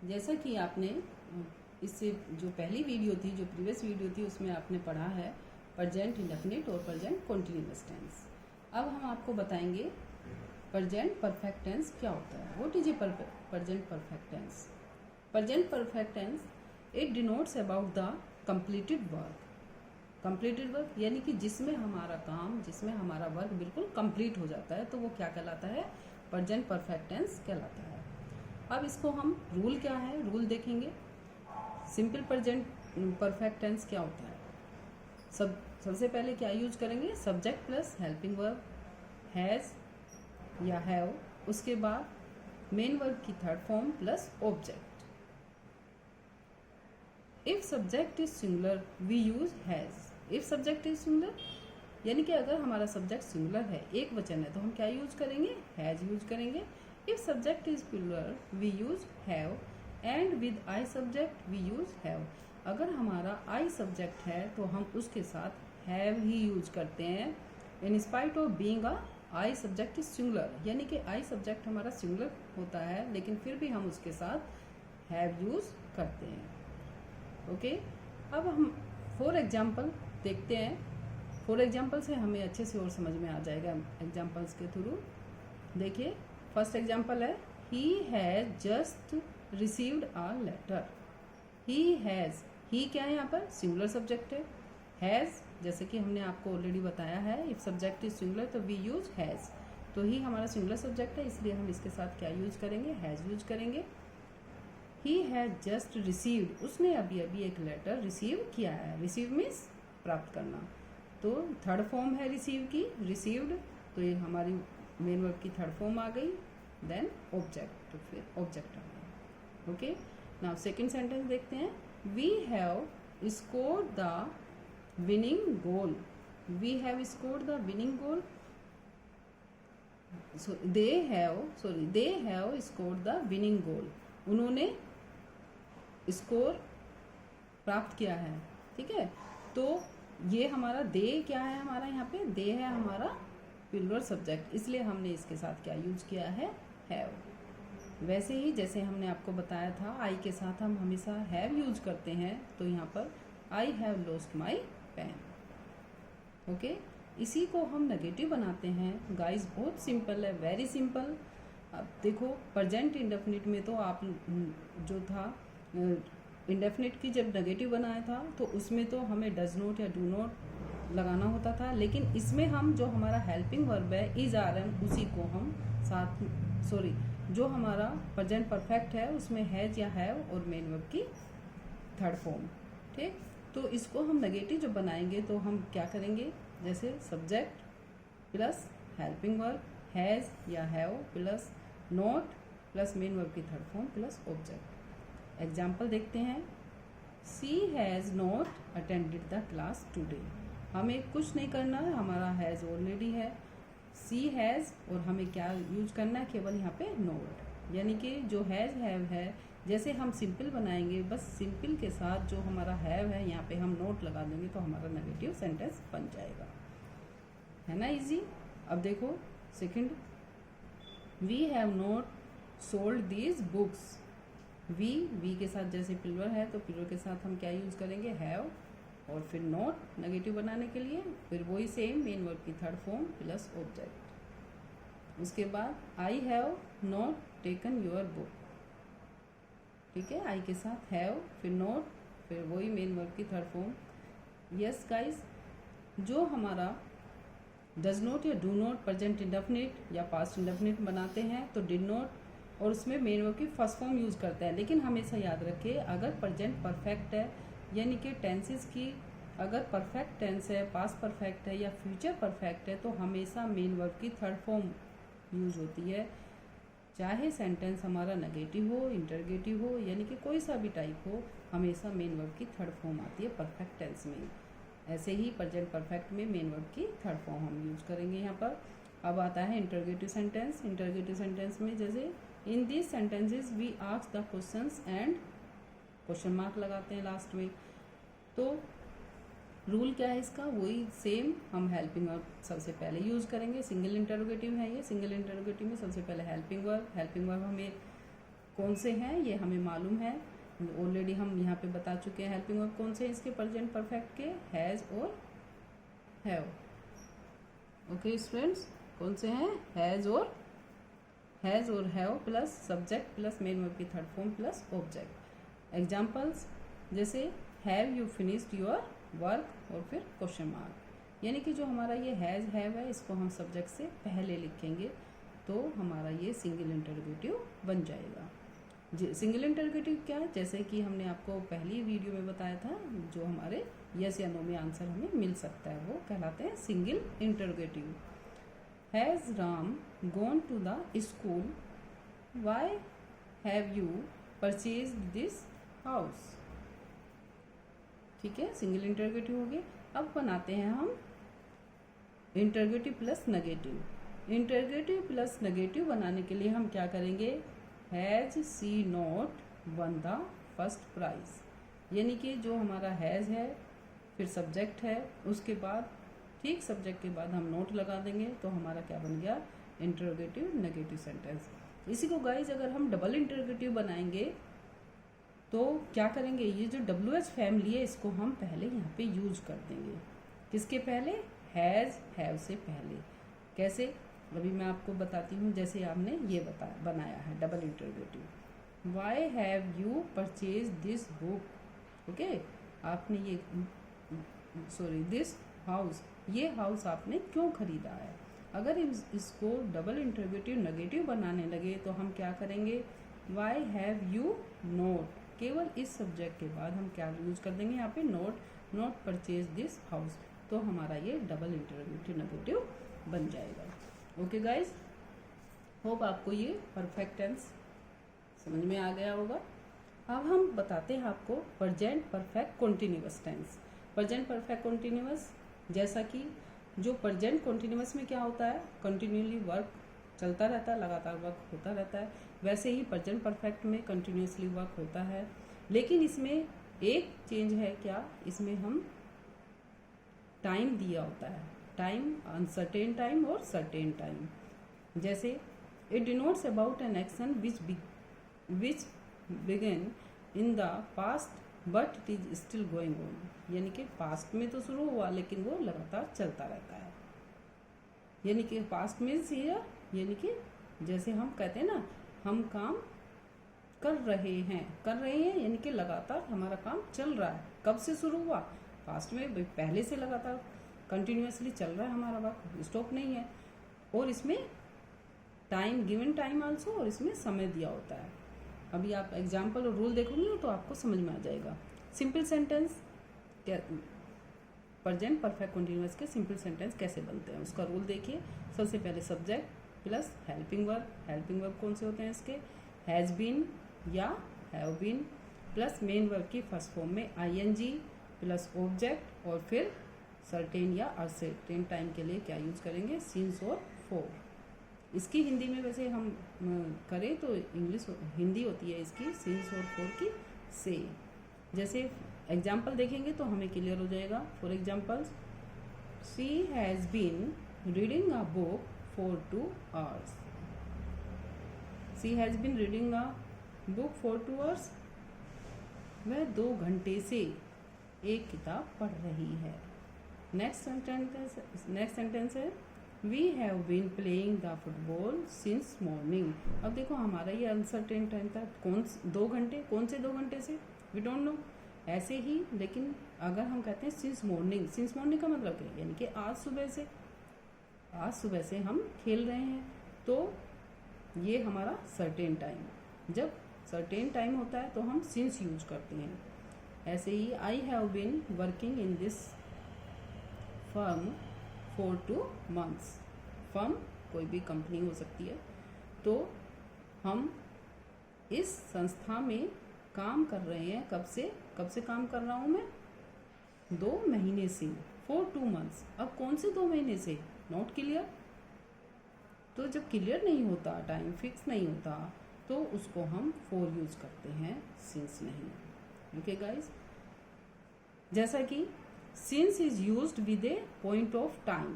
जैसा कि आपने इससे जो पहली वीडियो थी, जो प्रीवियस वीडियो थी, उसमें आपने पढ़ा है प्रेजेंट इंडेफिनिट और प्रेजेंट कॉन्टिन्यूअस टेंस। अब हम आपको बताएंगे प्रेजेंट परफेक्ट टेंस क्या होता है। What is a present perfect tense? Present perfect tense it denotes about the completed work. Completed work यानी कि जिसमें हमारा काम, जिसमें हमारा वर्क बिल्कुल कंप्लीट हो जाता है, तो वो क्या कहलाता है? प्रेजेंट परफेक्ट टेंस कहलाता है। अब इसको हम रूल क्या है, रूल देखेंगे। सिंपल प्रेजेंट परफेक्ट टेंस क्या होता है? सबसे पहले क्या यूज करेंगे? Subject plus helping verb, has या हैव। उसके बाद मेन वर्ब की third form plus object. If subject is singular we use has. If subject is singular यानी कि अगर हमारा सब्जेक्ट सिंगुलर है, एक वचन है, तो हम क्या यूज करेंगे? हैज यूज करेंगे। If subject is plural we use have and with I subject we use have. अगर हमारा आई सब्जेक्ट है तो हम उसके साथ हैव ही यूज करते हैं। In spite of being a I subject is singular, यानी कि आई सब्जेक्ट हमारा सिंगुलर होता है, लेकिन फिर भी हम उसके साथ हैव यूज करते हैं। ओके, अब हम फॉर एग्जाम्पल देखते हैं। फॉर एग्जाम्पल से हमें अच्छे से और समझ में आ जाएगा एग्जाम्पल्स के थ्रू। देखिए, फर्स्ट एग्जाम्पल है he has just received a letter. He has, he क्या है यहाँ पर? सिंगुलर सब्जेक्ट है। हैज जैसे कि हमने आपको ऑलरेडी बताया है, इफ सब्जेक्ट इज सिंगुलर तो वी यूज हैज। तो ही हमारा सिंगुलर सब्जेक्ट है, इसलिए हम इसके साथ क्या यूज करेंगे? हैज यूज करेंगे। ही हैज जस्ट रिसीव्ड, उसने अभी अभी एक लेटर रिसीव किया है। रिसीव मीन्स प्राप्त करना, तो थर्ड फॉर्म है रिसीव की, रिसीव्ड, तो ये हमारी मेन वर्ब की थर्ड फॉर्म आ गई। देन ऑब्जेक्ट, तो फिर ऑब्जेक्ट आ गया। ओके, नाउ सेकेंड सेंटेंस देखते हैं। We have scored the winning goal. We have scored the winning goal. They have scored the winning goal. उन्होंने स्कोर प्राप्त किया है। ठीक है, तो ये हमारा दे क्या है? हमारा यहाँ पे दे है हमारा प्लूरल सब्जेक्ट, इसलिए हमने इसके साथ क्या यूज किया है? हैव। वैसे ही जैसे हमने आपको बताया था आई के साथ हम हमेशा हैव यूज करते हैं, तो यहाँ पर I have lost my pen. Okay, इसी को हम नेगेटिव बनाते हैं। गाइस बहुत सिंपल है, वेरी सिंपल। अब देखो, प्रेजेंट इंडेफिनिट में तो आप जो था इंडेफिनिट की जब नेगेटिव बनाया था तो उसमें तो हमें डज नॉट या डू नॉट लगाना होता था, लेकिन इसमें हम जो हमारा हेल्पिंग वर्ब है इज आर एम, उसी को हम साथ जो हमारा प्रेजेंट परफेक्ट है उसमें हैज या हैव और मेन वर्ब की थर्ड फॉर्म। ठीक, तो इसको हम नेगेटिव जब बनाएंगे तो हम क्या करेंगे? जैसे subject plus helping verb has या have plus not plus main verb की third form plus object. Example देखते हैं। She has not attended the class today. हमें कुछ नहीं करना है, हमारा हैज़ ऑलरेडी है। सी हैज़ और हमें क्या यूज करना है? केवल यहाँ पे नॉट, यानी कि जो हैज़ हैव है, जैसे हम सिंपल बनाएंगे, बस सिंपल के साथ जो हमारा हैव है यहाँ पे हम नोट लगा देंगे तो हमारा नेगेटिव सेंटेंस बन जाएगा। है ना इजी? अब देखो second, we have not sold these books. We के साथ जैसे प्लूरल है तो प्लूरल के साथ हम क्या यूज करेंगे? हैव और फिर नॉट नेगेटिव बनाने के लिए, फिर वही सेम मेन वर्ब की थर्ड फॉर्म प्लस ऑब्जेक्ट। उसके बाद आई have not taken your book. ठीक है, आई के साथ हैव फिर नॉट फिर वही मेन वर्ब की थर्ड फॉर्म। यस गाइस, जो हमारा डज नॉट या डू नॉट प्रेजेंट इंडेफिनिट या पास्ट इंडेफिनिट बनाते हैं तो डिड नॉट और उसमें मेन वर्ब की फर्स्ट फॉर्म यूज करते हैं, लेकिन हमेशा याद रखिए अगर प्रेजेंट परफेक्ट है, यानी कि टेंसेस की अगर परफेक्ट टेंस है, पास्ट परफेक्ट है या फ्यूचर परफेक्ट है, तो हमेशा मेन वर्ब की थर्ड फॉर्म यूज होती है। चाहे सेंटेंस हमारा नेगेटिव हो, इंटरगेटिव हो, यानी कि कोई सा भी टाइप हो, हमेशा मेन वर्ब की थर्ड फॉर्म आती है परफेक्ट टेंस में। ऐसे ही प्रेजेंट परफेक्ट में मेन वर्ब की थर्ड फॉर्म हम यूज करेंगे यहाँ पर। अब आता है इंटरगेटिव सेंटेंस। इंटरगेटिव सेंटेंस में जैसे in this sentences we ask the questions and question mark लगाते हैं लास्ट में। तो रूल क्या है इसका? वही सेम, हम हेल्पिंग वर्ब सबसे पहले यूज करेंगे। सिंगल इंटरोगेटिव है ये, सिंगल इंटरोगेटिव में सबसे पहले हेल्पिंग वर्ब हमें कौन से हैं ये हमें मालूम है, ऑलरेडी हम यहाँ पे बता चुके हैं। हेल्पिंग वर्ब कौन से हैं इसके प्रेजेंट परफेक्ट के, हैज़ और हैव। ओके स्टूडेंट्स, कौन से हैं, हैज़ और have plus subject plus main verb की third form plus object. Examples जैसे have you finished your work और फिर क्वेश्चन मार्क, यानी कि जो हमारा ये हैज़ हैव है इसको हम सब्जेक्ट से पहले लिखेंगे तो हमारा ये सिंगल इंटरोगेटिव बन जाएगा। सिंगल इंटरोगेटिव क्या है, जैसे कि हमने आपको पहली वीडियो में बताया था, जो हमारे यस या नो में आंसर हमें मिल सकता है वो कहलाते हैं single interrogative. Has Ram gone to the school, why have you purchase this house. ठीक है, सिंगल इंटरोगेटिव हो गए। अब बनाते हैं हम interrogative plus negative. Interrogative plus negative बनाने के लिए हम क्या करेंगे, has she not won the first prize, यानी कि जो हमारा हैज़ है फिर सब्जेक्ट है, उसके बाद ठीक सब्जेक्ट के बाद हम नोट लगा देंगे तो हमारा क्या बन गया, इंटरोगेटिव नेगेटिव सेंटेंस। इसी को गाइज अगर हम डबल इंटरोगेटिव बनाएंगे तो क्या करेंगे, ये जो WH फैमिली है इसको हम पहले यहाँ पे यूज कर देंगे। किसके पहले, हैज़ हैव से पहले। कैसे, अभी मैं आपको बताती हूँ। जैसे आपने ये बनाया है double interrogative, Y have you purchase this book. Okay, आपने ये दिस हाउस, ये हाउस आपने क्यों खरीदा है। अगर इसको डबल इंटरोगेटिव नेगेटिव बनाने लगे तो हम क्या करेंगे, वाई हैव यू नोट, केवल इस सब्जेक्ट के बाद हम क्या यूज कर देंगे यहाँ पे, नोट परचेज दिस हाउस, तो हमारा ये डबल इंटरोगेटिव नेगेटिव बन जाएगा। ओके गाइज, होप आपको ये परफेक्ट टेंस समझ में आ गया होगा। अब हम बताते हैं आपको present perfect continuous tense. Present perfect continuous, जैसा कि जो प्रेजेंट कॉन्टिन्यूअस में क्या होता है, कंटिन्यूअसली वर्क चलता रहता है, लगातार वर्क होता रहता है, वैसे ही प्रेजेंट परफेक्ट में कंटिन्यूअसली वर्क होता है। लेकिन इसमें एक चेंज है, क्या, इसमें हम टाइम दिया होता है, टाइम अनसर्टेन टाइम और सर्टेन टाइम। जैसे it denotes about an action which begin in the past but it is still going on, यानी कि पास्ट में तो शुरू हुआ लेकिन वो लगातार चलता रहता है। यानी कि पास्ट मीन्स हियर, यानी कि जैसे हम कहते हैं ना, हम काम कर रहे हैं यानी कि लगातार हमारा काम चल रहा है। कब से शुरू हुआ, पास्ट में, पहले से लगातार कंटिन्यूअसली चल रहा है हमारा वर्क, स्टॉप नहीं है। और इसमें टाइम, गिवन टाइम आल्सो, और इसमें समय दिया होता है। अभी आप एग्जाम्पल और रूल देखोगे तो आपको समझ में आ जाएगा। Simple sentence, present perfect continuous के सिंपल सेंटेंस कैसे बनते हैं उसका रूल देखिए। सबसे पहले subject plus helping verb. Helping verb कौन से होते हैं इसके, हैज़ बीन या have been plus main verb की फर्स्ट फॉर्म में ING प्लस ऑब्जेक्ट, और फिर सर्टेन या अनसर्टेन टाइम के लिए क्या यूज करेंगे, सिंस और फॉर। इसकी हिंदी में वैसे हम करें तो हिंदी होती है इसकी सिंस और फॉर की से। जैसे एग्जाम्पल देखेंगे तो हमें क्लियर हो जाएगा। For example, she has been reading a book for 2 hours। She has been reading a book for 2 hours, वह 2 घंटे से एक किताब पढ़ रही है। नेक्स्ट सेंटेंस है, we have been playing the football since morning. अब देखो हमारा ये अनसर्टेन टाइम था, 2 घंटे, कौन से 2 घंटे से, वी डोंट नो। ऐसे ही, लेकिन अगर हम कहते हैं सिंस मॉर्निंग का मतलब क्या है, यानी कि आज सुबह से हम खेल रहे हैं, तो ये हमारा सर्टेन टाइम। जब सर्टेन टाइम होता है तो हम सिंस यूज करते हैं। ऐसे ही, I have been working in this firm for 2 months। Firm कोई भी कंपनी हो सकती है, तो हम इस संस्था में काम कर रहे हैं। कब से काम कर रहा हूँ मैं, 2 महीने से, फॉर 2 months। अब कौन से 2 महीने से, नॉट क्लियर। तो जब क्लियर नहीं होता, टाइम फिक्स नहीं होता, तो उसको हम फॉर यूज करते हैं, सिंस नहीं। ओके गाइज, जैसा कि since is used with A point of time.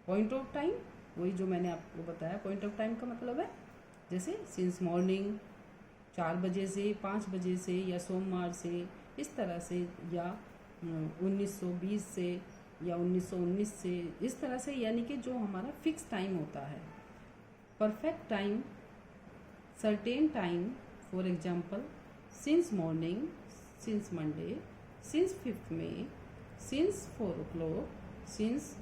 Point of time वही जो मैंने आपको बताया, पॉइंट ऑफ टाइम का मतलब है, जैसे सिंस मॉर्निंग, 4 बजे से 5 बजे से या सोमवार से, इस तरह से, या 1920 से या 1919 से, इस तरह से, यानी कि जो हमारा फिक्स टाइम होता है। Perfect time, certain time, for example since morning, since Monday, since 5th May, since 4 o'clock, since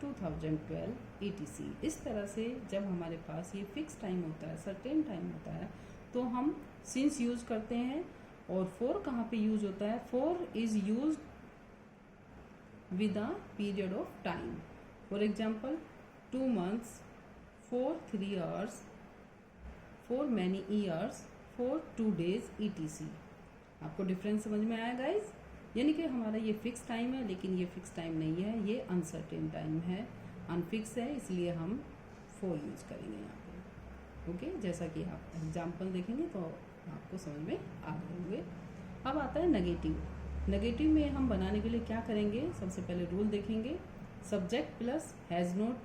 2012 etc। इस तरह से जब हमारे पास ये फिक्स टाइम होता है, सर्टेन टाइम होता है, तो हम सिंस यूज करते हैं। और फॉर कहाँ पे यूज होता है? For is use with a period of time. For example 2 months, for 3 hours, for many years, for 2 days etc। आपको डिफरेंस समझ में आया गाइज? यानी कि हमारा ये फिक्स टाइम है, लेकिन ये फिक्स टाइम नहीं है, ये अनसर्टेन टाइम है, अनफिक्स है, इसलिए हम फॉर यूज करेंगे यहाँ पे। ओके, जैसा कि आप एग्जाम्पल देखेंगे तो आपको समझ में आ गए होंगे। अब आता है नेगेटिव। नेगेटिव में हम बनाने के लिए क्या करेंगे? सबसे पहले रूल देखेंगे, subject plus has not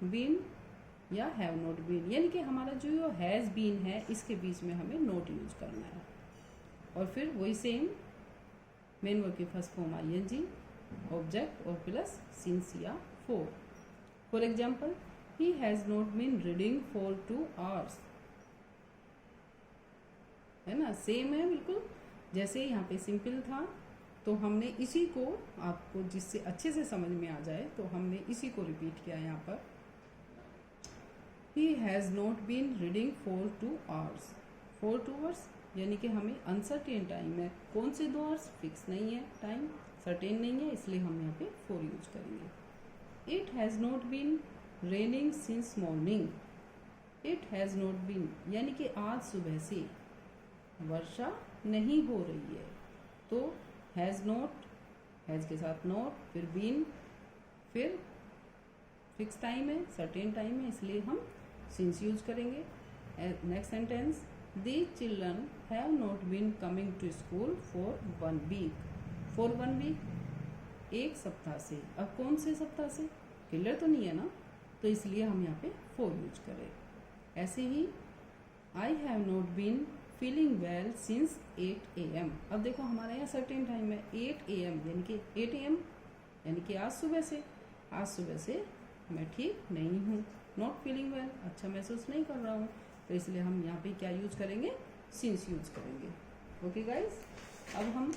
been या हैव नॉट बीन, यानी कि हमारा जो हैज़ बीन है इसके बीच में हमें नोट यूज करना है। और फिर वही सेम मेन वर्ब की फर्स्ट फॉर्म ING, ऑब्जेक्ट और प्लस सिंस या for. For example he has not been reading for 2 hours, है ना, सेम है बिल्कुल। जैसे यहाँ पे सिंपल था तो हमने इसी को, आपको जिससे अच्छे से समझ में आ जाए तो हमने इसी को रिपीट किया यहाँ पर। He has not been reading for 2 hours, for 2 hours, यानी कि हमें अनसर्टेन टाइम है। कौन से 2 hours? फिक्स नहीं है टाइम, सर्टेन नहीं है, इसलिए हम यहाँ पे फॉर यूज करेंगे। It has not been raining since morning, it has not been, यानी कि आज सुबह से वर्षा नहीं हो रही है। तो हैज़ नॉट, हैज़ के साथ नॉट, फिर बीन, फिर फिक्स टाइम है, सर्टेन टाइम है, इसलिए हम सिंस यूज करेंगे। Next sentence, the children have not been coming to school for 1 week, for 1 week, 1 सप्ताह से। अब कौन से सप्ताह से? क्लियर तो नहीं है ना, तो इसलिए हम यहाँ पे फॉर यूज करें। ऐसे ही I have not been feeling well since 8 AM। अब देखो हमारा यहाँ सर्टेन टाइम है 8 AM, यानी कि 8 AM, यानी कि आज सुबह से, आज सुबह से मैं ठीक नहीं हूँ, नॉट फीलिंग वेल, अच्छा महसूस नहीं कर रहा हूँ, तो इसलिए हम यहाँ पे क्या यूज करेंगे? सिंस यूज करेंगे। ओके गाइज, अब हम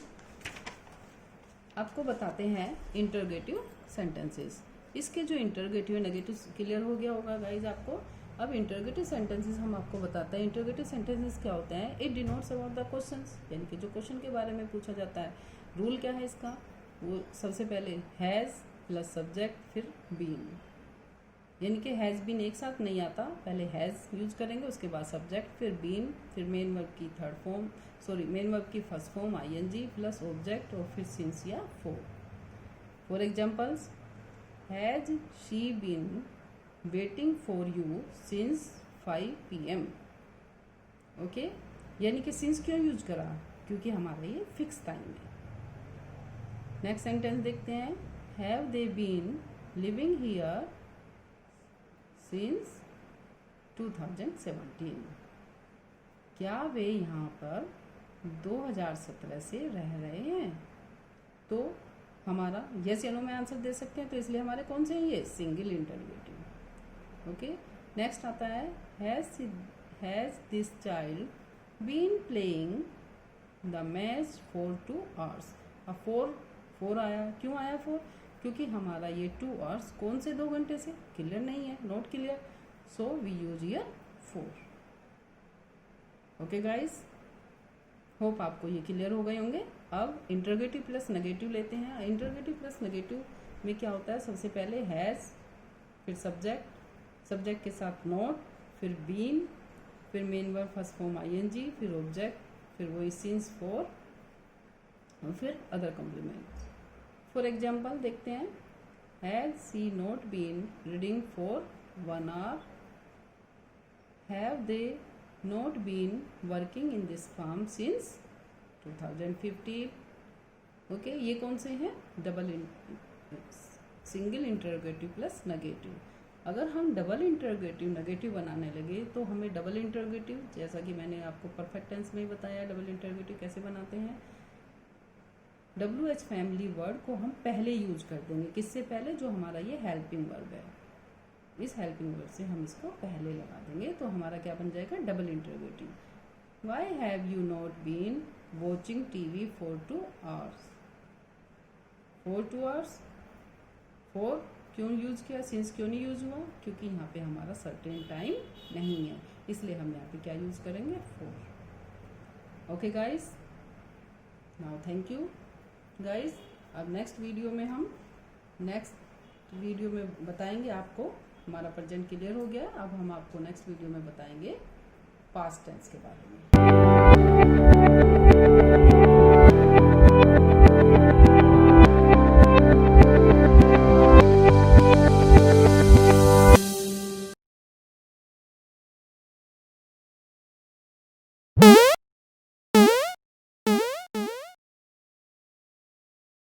आपको बताते हैं इंटरोगेटिव सेंटेंसेस। इसके जो इंटरोगेटिव नेगेटिव क्लियर हो गया होगा गाइज आपको। अब इंटरोगेटिव सेंटेंसेस हम आपको बताते हैं। इंटरोगेटिव सेंटेंसेस क्या होते हैं? It denotes about the questions, यानी कि जो क्वेश्चन के बारे में पूछा जाता है। रूल क्या है इसका? वो सबसे पहले हैज़ प्लस सब्जेक्ट फिर बीन, यानी कि हैज़ बीन एक साथ नहीं आता, पहले हैज़ यूज करेंगे, उसके बाद सब्जेक्ट, फिर बीन, फिर मेन वर्ब की थर्ड फॉर्म, मेन वर्ब की first form ING plus object और फिर सिंस या for. For examples, has she been waiting for you since 5 PM। Okay, यानी कि सिंस क्यों यूज करा? क्योंकि हमारा ये फिक्स टाइम है। नेक्स्ट सेंटेंस देखते हैं, have they been living here since 2017। क्या वे यहाँ पर 2017 से रह रहे हैं? तो हमारा यस या नो में आंसर दे सकते हैं, तो इसलिए हमारे कौन से हैं ये? Single interrogative. ओके, नेक्स्ट आता है, has this child been playing the match for 2 hours। अब फोर आया, क्यों आया फोर? क्योंकि हमारा ये 2 hours कौन से 2 घंटे से? क्लियर नहीं है, not clear, so we use here for. Okay guys, hope आपको ये क्लियर हो गए होंगे। अब इंटरोगेटिव प्लस नेगेटिव लेते हैं। इंटरोगेटिव प्लस नेगेटिव में क्या होता है? सबसे पहले हैज़, फिर सब्जेक्ट के साथ नॉट, फिर बीन, फिर main verb first form ING, फिर ऑब्जेक्ट, फिर वही सिंस फॉर, और फिर अदर कॉम्प्लीमेंट। फॉर एग्जाम्पल देखते हैं, has she not been reading for 1 hour, have they not been working in this farm since 2015। Okay, ये कौन से हैं? Single interrogative plus negative. अगर हम डबल इंटरोगेटिव नेगेटिव बनाने लगे तो हमें डबल इंटरोगेटिव, जैसा कि मैंने आपको परफेक्ट टेंस में ही बताया डबल इंटरोगेटिव कैसे बनाते हैं, WH फैमिली वर्ड को हम पहले यूज कर देंगे। किससे पहले? जो हमारा ये हेल्पिंग वर्ब है, इस हेल्पिंग वर्ब से हम इसको पहले लगा देंगे, तो हमारा क्या बन जाएगा? Double interrogative. Why have you not been watching TV for 2 hours? For 2 hours, for क्यों यूज किया? सिंस क्यों नहीं यूज हुआ? क्योंकि यहाँ पे हमारा सर्टेन टाइम नहीं है, इसलिए हम यहाँ पे क्या यूज करेंगे? for। Okay guys, now thank you guys. अब नेक्स्ट वीडियो में बताएंगे आपको, हमारा प्रेजेंट क्लियर हो गया, अब हम आपको नेक्स्ट वीडियो में बताएंगे पास्ट टेंस के बारे में।